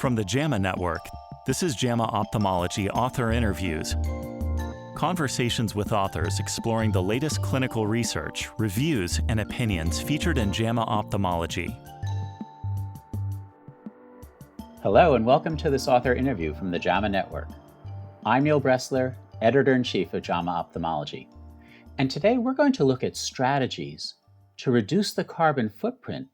From the JAMA Network, this is JAMA Ophthalmology Author Interviews. Conversations with authors exploring the latest clinical research, reviews, and opinions featured in JAMA Ophthalmology. Hello, and welcome to this author interview from the JAMA Network. I'm Neil Bressler, Editor-in-Chief of JAMA Ophthalmology. And today we're going to look at strategies to reduce the carbon footprint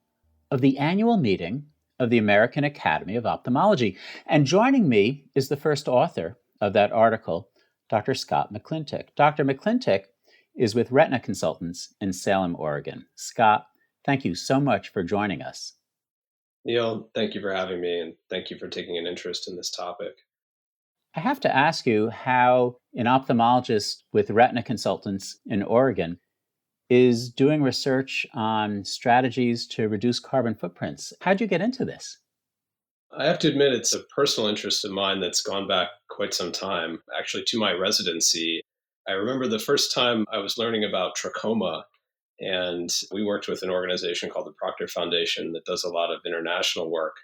of the annual meeting of the American Academy of Ophthalmology. And joining me is the first author of that article, Dr. Scott McClintic. Dr. McClintic is with Retina Consultants in Salem, Oregon. Scott, thank you so much for joining us. Neil, thank you for having me, and thank you for taking an interest in this topic. I have to ask you how an ophthalmologist with Retina Consultants in Oregon is doing research on strategies to reduce carbon footprints. How'd you get into this? I have to admit it's a personal interest of mine that's gone back quite some time, actually to my residency. I remember the first time I was learning about trachoma, and we worked with an organization called the Proctor Foundation that does a lot of international work.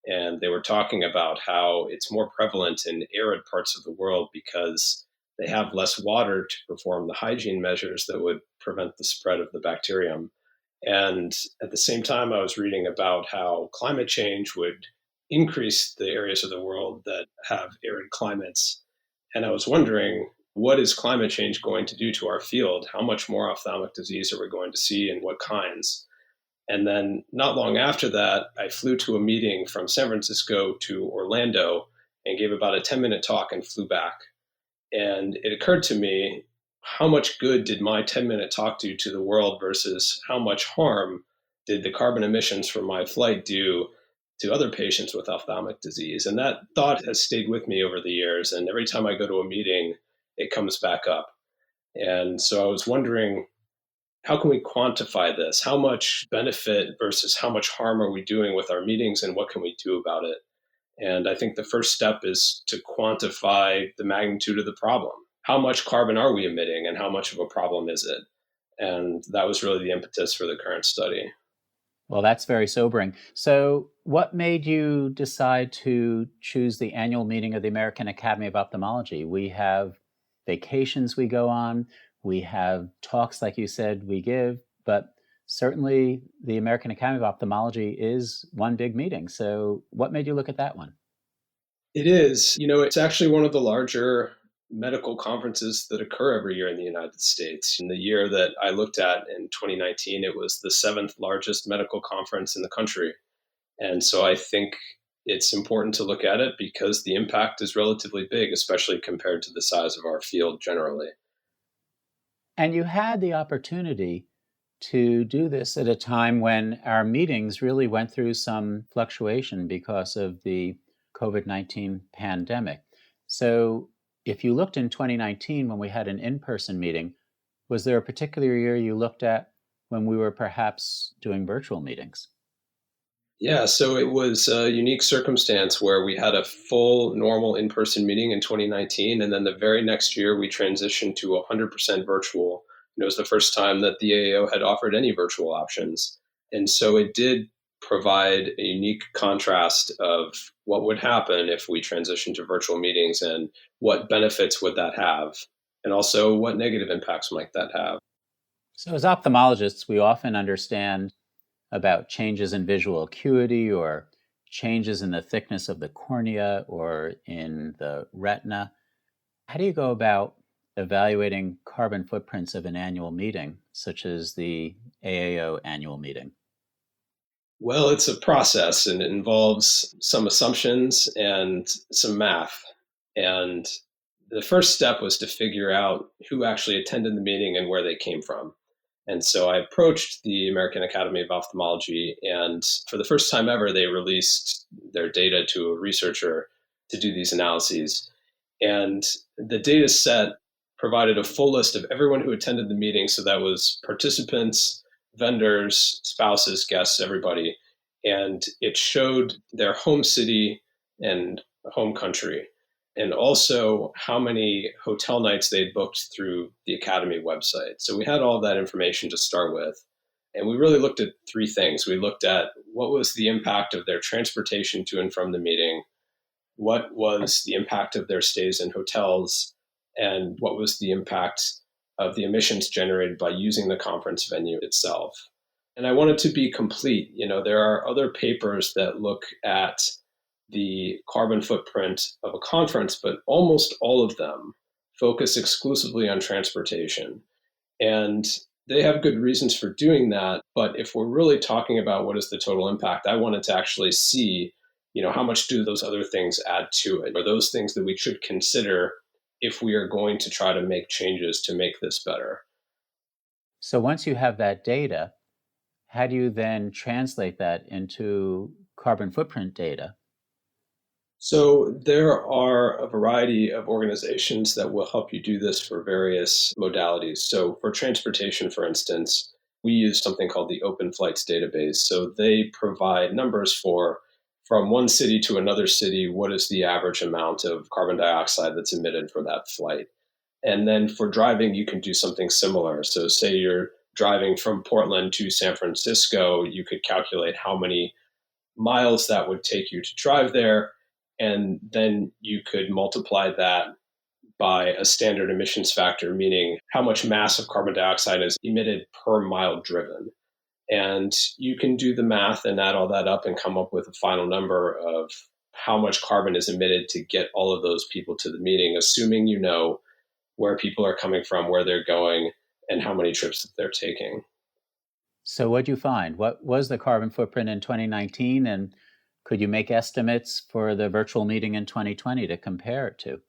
And they were talking about how it's more prevalent in arid parts of the world because they have less water to perform the hygiene measures that would prevent the spread of the bacterium. And at the same time, I was reading about how climate change would increase the areas of the world that have arid climates. And I was wondering, what is climate change going to do to our field? How much more ophthalmic disease are we going to see, and what kinds? And then not long after that, I flew to a meeting from San Francisco to Orlando and gave about a 10-minute talk and flew back. And it occurred to me, how much good did my 10-minute talk do to the world versus how much harm did the carbon emissions from my flight do to other patients with ophthalmic disease? And that thought has stayed with me over the years. And every time I go to a meeting, it comes back up. And so I was wondering, how can we quantify this? How much benefit versus how much harm are we doing with our meetings, and what can we do about it? And I think the first step is to quantify the magnitude of the problem. How much carbon are we emitting, and how much of a problem is it? And that was really the impetus for the current study. Well, that's very sobering. So what made you decide to choose the annual meeting of the American Academy of Ophthalmology? We have vacations we go on, we have talks, like you said, we give, but certainly the American Academy of Ophthalmology is one big meeting. So what made you look at that one? It is. It's actually one of the larger medical conferences that occur every year in the United States. In the year that I looked at in 2019, it was the 7th largest medical conference in the country. And so I think it's important to look at it because the impact is relatively big, especially compared to the size of our field generally. And you had the opportunity to do this at a time when our meetings really went through some fluctuation because of the COVID-19 pandemic. So if you looked in 2019 when we had an in-person meeting, was there a particular year you looked at when we were perhaps doing virtual meetings? Yeah, so it was a unique circumstance where we had a full normal in-person meeting in 2019, and then the very next year we transitioned to 100% virtual. It was the first time that the AAO had offered any virtual options. And so it did provide a unique contrast of what would happen if we transitioned to virtual meetings, and what benefits would that have, and also what negative impacts might that have. So as ophthalmologists, we often understand about changes in visual acuity or changes in the thickness of the cornea or in the retina. How do you go about evaluating carbon footprints of an annual meeting, such as the AAO annual meeting? Well, it's a process, and it involves some assumptions and some math. And the first step was to figure out who actually attended the meeting and where they came from. And so I approached the American Academy of Ophthalmology, and for the first time ever, they released their data to a researcher to do these analyses. And the data set provided a full list of everyone who attended the meeting. So that was participants, vendors, spouses, guests, everybody. And it showed their home city and home country, and also how many hotel nights they'd booked through the Academy website. So we had all that information to start with. And we really looked at three things. We looked at what was the impact of their transportation to and from the meeting, what was the impact of their stays in hotels, and what was the impact of the emissions generated by using the conference venue itself. And I want it to be complete. There are other papers that look at the carbon footprint of a conference, but almost all of them focus exclusively on transportation. And they have good reasons for doing that. But if we're really talking about what is the total impact, I wanted to actually see, how much do those other things add to it? Are those things that we should consider if we are going to try to make changes to make this better? So once you have that data, how do you then translate that into carbon footprint data? So there are a variety of organizations that will help you do this for various modalities. So for transportation, for instance, we use something called the Open Flights Database. So they provide numbers for from one city to another city, what is the average amount of carbon dioxide that's emitted for that flight. And then for driving, you can do something similar. So say you're driving from Portland to San Francisco, you could calculate how many miles that would take you to drive there. And then you could multiply that by a standard emissions factor, meaning how much mass of carbon dioxide is emitted per mile driven. And you can do the math and add all that up and come up with a final number of how much carbon is emitted to get all of those people to the meeting, assuming you know where people are coming from, where they're going, and how many trips that they're taking. So what'd you find? What was the carbon footprint in 2019? And could you make estimates for the virtual meeting in 2020 to compare it to?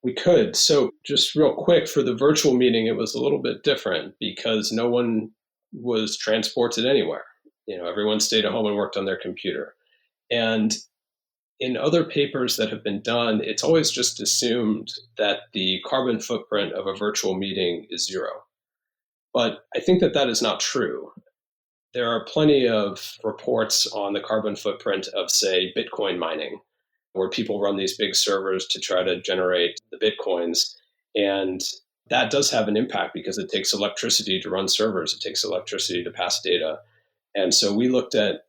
We could. So, just real quick, for the virtual meeting, it was a little bit different because no one was transported anywhere. Everyone stayed at home and worked on their computer. And in other papers that have been done, it's always just assumed that the carbon footprint of a virtual meeting is zero. But I think that that is not true. There are plenty of reports on the carbon footprint of, say, Bitcoin mining, where people run these big servers to try to generate the Bitcoins. And that does have an impact because it takes electricity to run servers, it takes electricity to pass data. And so we looked at,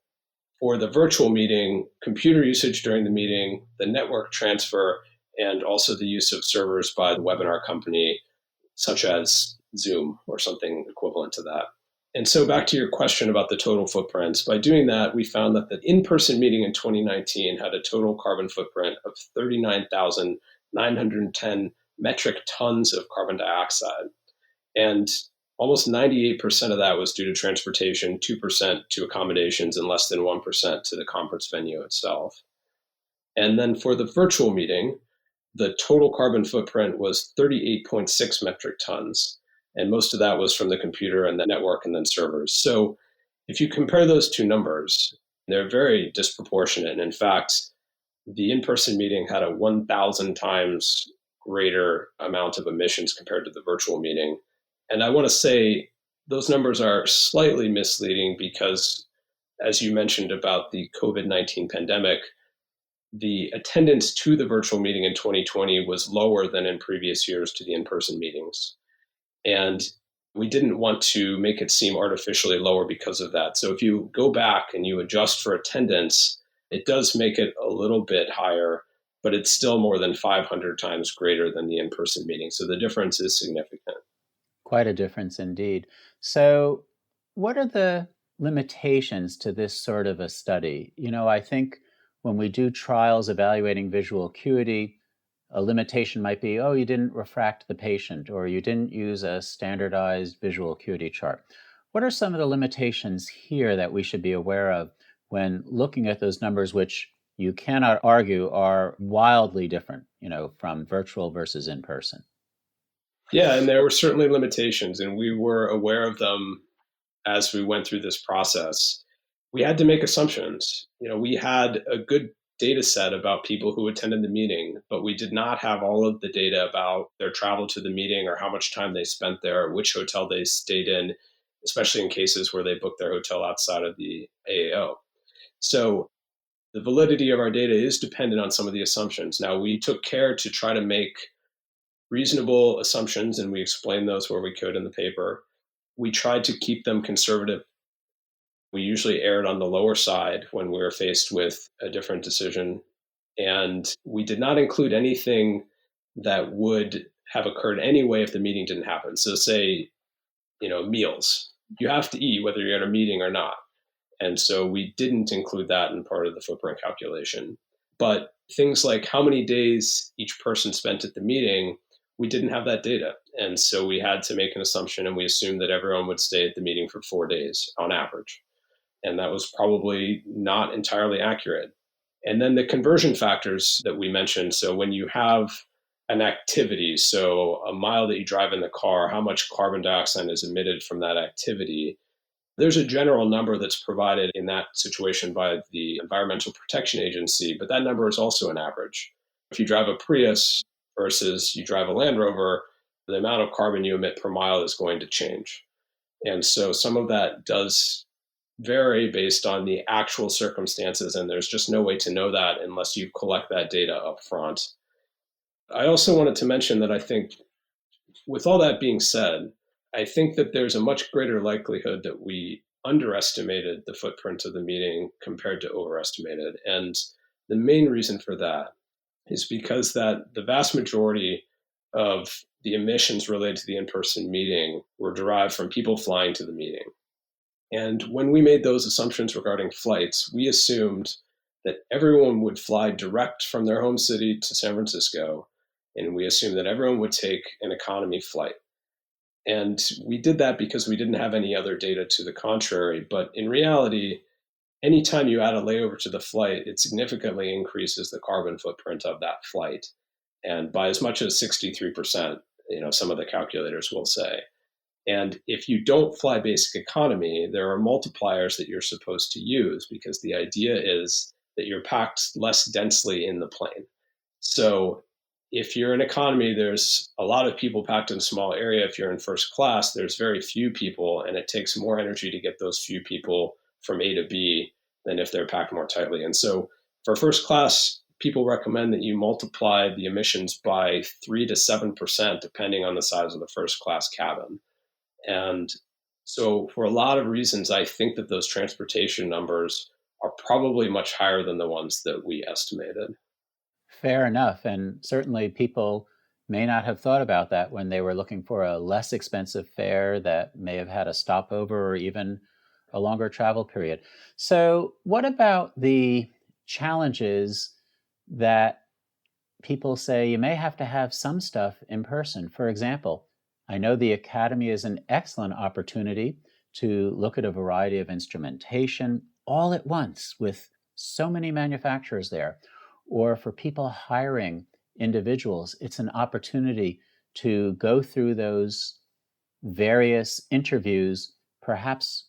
for the virtual meeting, computer usage during the meeting, the network transfer, and also the use of servers by the webinar company, such as Zoom or something equivalent to that. And so back to your question about the total footprints, by doing that, we found that the in-person meeting in 2019 had a total carbon footprint of 39,910 metric tons of carbon dioxide. And almost 98% of that was due to transportation, 2% to accommodations, and less than 1% to the conference venue itself. And then for the virtual meeting, the total carbon footprint was 38.6 metric tons. And most of that was from the computer and the network and then servers. So if you compare those two numbers, they're very disproportionate. And in fact, the in-person meeting had a 1,000 times greater amount of emissions compared to the virtual meeting. And I want to say those numbers are slightly misleading because, as you mentioned about the COVID-19 pandemic, the attendance to the virtual meeting in 2020 was lower than in previous years to the in-person meetings. And we didn't want to make it seem artificially lower because of that. So if you go back and you adjust for attendance, it does make it a little bit higher, but it's still more than 500 times greater than the in-person meeting. So the difference is significant. Quite a difference indeed. So what are the limitations to this sort of a study? I think when we do trials evaluating visual acuity, a limitation might be, oh, you didn't refract the patient, or you didn't use a standardized visual acuity chart. What are some of the limitations here that we should be aware of when looking at those numbers, which you cannot argue are wildly different, from virtual versus in person? Yeah, and there were certainly limitations, and we were aware of them as we went through this process. We had to make assumptions. We had a good data set about people who attended the meeting, but we did not have all of the data about their travel to the meeting or how much time they spent there, or which hotel they stayed in, especially in cases where they booked their hotel outside of the AAO. So the validity of our data is dependent on some of the assumptions. Now, we took care to try to make reasonable assumptions, and we explained those where we could in the paper. We tried to keep them conservative. We usually erred on the lower side when we were faced with a different decision. And we did not include anything that would have occurred anyway if the meeting didn't happen. So say, meals. You have to eat whether you're at a meeting or not. And so we didn't include that in part of the footprint calculation. But things like how many days each person spent at the meeting, we didn't have that data. And so we had to make an assumption, and we assumed that everyone would stay at the meeting for 4 days on average. And that was probably not entirely accurate. And then the conversion factors that we mentioned. So when you have an activity, so a mile that you drive in the car, how much carbon dioxide is emitted from that activity, there's a general number that's provided in that situation by the Environmental Protection Agency, but that number is also an average. If you drive a Prius versus you drive a Land Rover, the amount of carbon you emit per mile is going to change. And so some of that does vary based on the actual circumstances, and there's just no way to know that unless you collect that data up front. I also wanted to mention that I think, with all that being said, I think that there's a much greater likelihood that we underestimated the footprint of the meeting compared to overestimated. And the main reason for that is because that the vast majority of the emissions related to the in-person meeting were derived from people flying to the meeting. And when we made those assumptions regarding flights, we assumed that everyone would fly direct from their home city to San Francisco, and we assumed that everyone would take an economy flight. And we did that because we didn't have any other data to the contrary. But in reality, anytime you add a layover to the flight, it significantly increases the carbon footprint of that flight. And by as much as 63%, some of the calculators will say. And if you don't fly basic economy, there are multipliers that you're supposed to use, because the idea is that you're packed less densely in the plane. So if you're in economy, there's a lot of people packed in a small area. If you're in first class, there's very few people, and it takes more energy to get those few people from A to B than if they're packed more tightly. And so for first class, people recommend that you multiply the emissions by 3 to 7%, depending on the size of the first class cabin. And so for a lot of reasons, I think that those transportation numbers are probably much higher than the ones that we estimated. Fair enough. And certainly people may not have thought about that when they were looking for a less expensive fare that may have had a stopover or even a longer travel period. So, what about the challenges that people say you may have to have some stuff in person? For example, I know the Academy is an excellent opportunity to look at a variety of instrumentation all at once with so many manufacturers there. Or for people hiring individuals, it's an opportunity to go through those various interviews, perhaps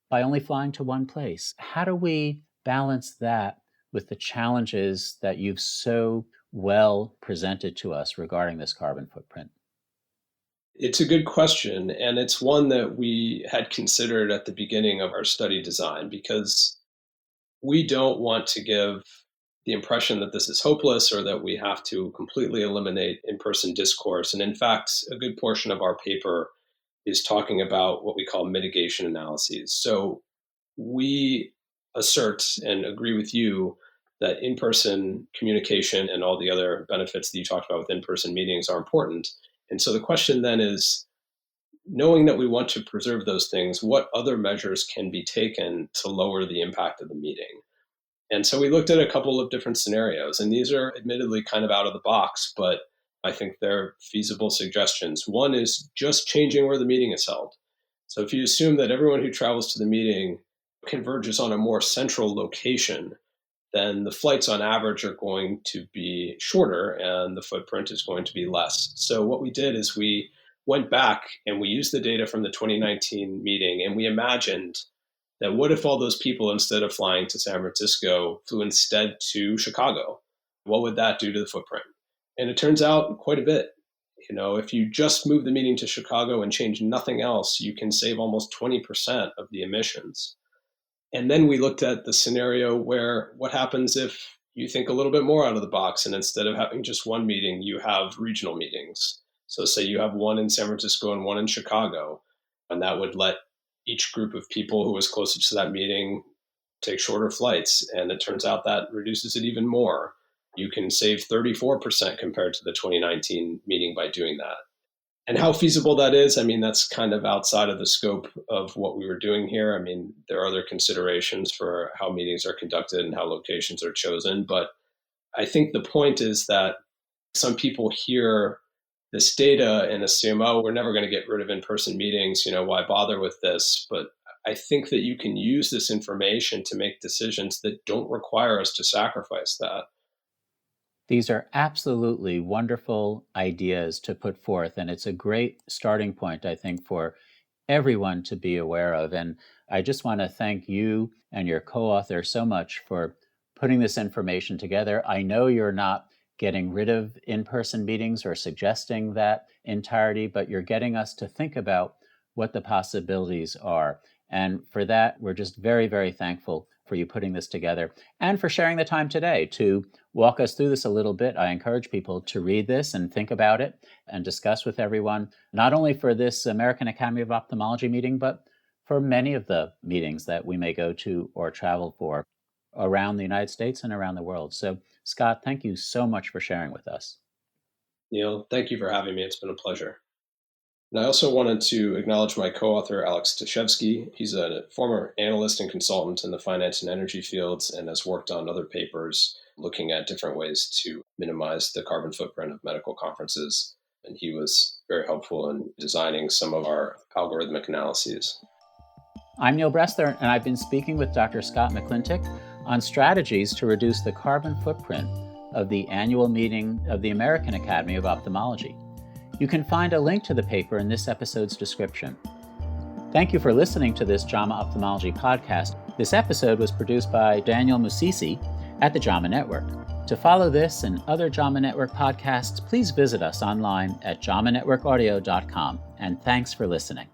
by only flying to one place. How do we balance that with the challenges that you've so well presented to us regarding this carbon footprint? It's a good question, and it's one that we had considered at the beginning of our study design, because we don't want to give the impression that this is hopeless or that we have to completely eliminate in-person discourse. And in fact, a good portion of our paper is talking about what we call mitigation analyses. So we assert and agree with you that in-person communication and all the other benefits that you talked about with in-person meetings are important. And so the question then is, knowing that we want to preserve those things, what other measures can be taken to lower the impact of the meeting? And so we looked at a couple of different scenarios, and these are admittedly kind of out of the box, but I think they're feasible suggestions. One is just changing where the meeting is held. So if you assume that everyone who travels to the meeting converges on a more central location, then the flights on average are going to be shorter and the footprint is going to be less. So what we did is we went back and we used the data from the 2019 meeting, and we imagined that what if all those people, instead of flying to San Francisco, flew instead to Chicago? What would that do to the footprint? And it turns out quite a bit. If you just move the meeting to Chicago and change nothing else, you can save almost 20% of the emissions. And then we looked at the scenario where what happens if you think a little bit more out of the box, and instead of having just one meeting, you have regional meetings. So say you have one in San Francisco and one in Chicago, and that would let each group of people who was closest to that meeting take shorter flights. And it turns out that reduces it even more. You can save 34% compared to the 2019 meeting by doing that. And how feasible that is, I mean, that's kind of outside of the scope of what we were doing here. I mean, there are other considerations for how meetings are conducted and how locations are chosen. But I think the point is that some people hear this data and assume, oh, we're never going to get rid of in-person meetings. Why bother with this? But I think that you can use this information to make decisions that don't require us to sacrifice that. These are absolutely wonderful ideas to put forth, and it's a great starting point, I think, for everyone to be aware of. And I just want to thank you and your co-author so much for putting this information together. I know you're not getting rid of in-person meetings or suggesting that entirety, but you're getting us to think about what the possibilities are. And for that, we're just very, very thankful for you putting this together and for sharing the time today to walk us through this a little bit. I encourage people to read this and think about it and discuss with everyone, not only for this American Academy of Ophthalmology meeting, but for many of the meetings that we may go to or travel for around the United States and around the world. So, Scott, thank you so much for sharing with us. Neil, thank you for having me. It's been a pleasure. And I also wanted to acknowledge my co-author, Alex Stashevsky. He's a former analyst and consultant in the finance and energy fields and has worked on other papers looking at different ways to minimize the carbon footprint of medical conferences. And he was very helpful in designing some of our algorithmic analyses. I'm Neil Bressler, and I've been speaking with Dr. Scott McClintic on strategies to reduce the carbon footprint of the annual meeting of the American Academy of Ophthalmology. You can find a link to the paper in this episode's description. Thank you for listening to this JAMA Ophthalmology podcast. This episode was produced by Daniel Musisi at the JAMA Network. To follow this and other JAMA Network podcasts, please visit us online at jamanetworkaudio.com. And thanks for listening.